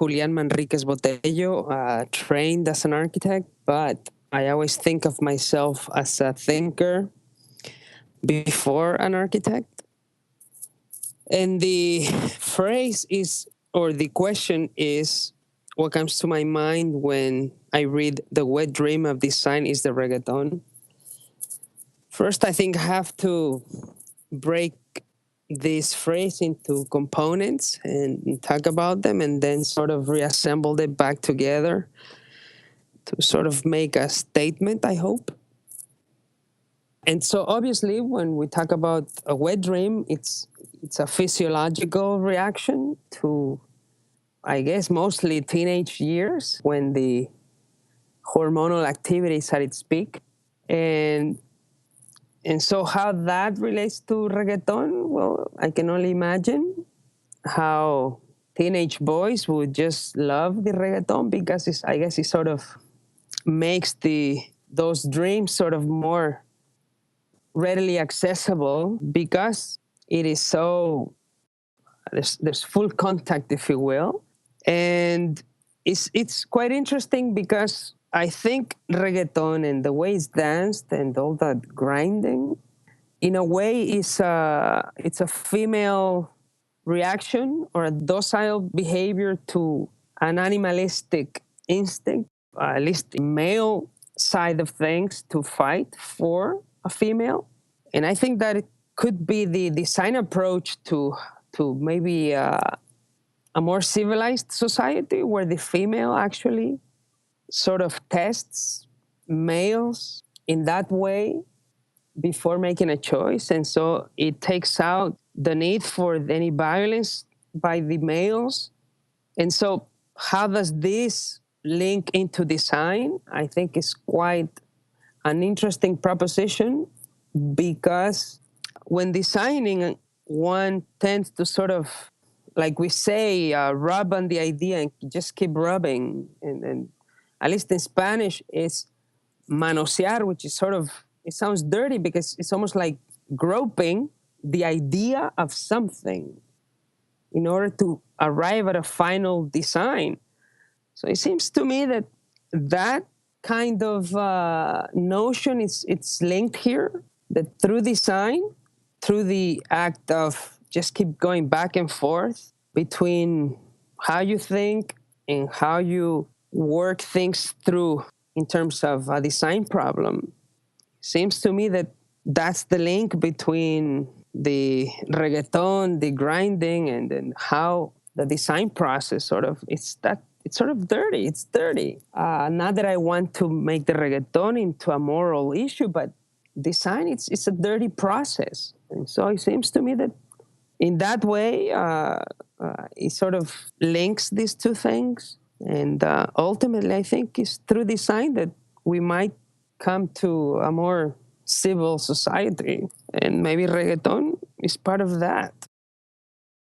Julián Manriquez Botello, trained as an architect, but I always think of myself as a thinker before an architect. And the phrase is, or the question is, what comes to my mind when I read the wet dream of design is the reggaeton. First, I think I have to break this phrase into components and talk about them and then sort of reassemble it back together to sort of make a statement, I hope. And so obviously when we talk about a wet dream, it's a physiological reaction to, I guess, mostly teenage years when the hormonal activity is at its peak. And so how that relates to reggaeton, well, I can only imagine how teenage boys would just love the reggaeton because I guess it sort of makes those dreams sort of more readily accessible because it is so, there's full contact, if you will. And it's quite interesting because I think reggaeton and the way it's danced and all that grinding, in a way, it's a female reaction or a docile behavior to an animalistic instinct, at least the male side of things, to fight for a female. And I think that it could be the design approach to maybe a more civilized society where the female actually sort of tests males in that way before making a choice. And so it takes out the need for any violence by the males. And so how does this link into design? I think is quite an interesting proposition because when designing, one tends to sort of, like we say, rub on the idea and just keep rubbing. And at least in Spanish, it's manosear, which is sort of, it sounds dirty because it's almost like groping the idea of something in order to arrive at a final design. So it seems to me that that kind of notion it's linked here, that through design, through the act of just keep going back and forth between how you think and how you work things through in terms of a design problem. Seems to me that that's the link between the reggaeton, the grinding, and then how the design process sort of, it's sort of dirty. It's dirty. Not that I want to make the reggaeton into a moral issue, but design, it's a dirty process. And so it seems to me that in that way, it sort of links these two things. And ultimately, I think it's through design that we might come to a more civil society. And maybe reggaeton is part of that.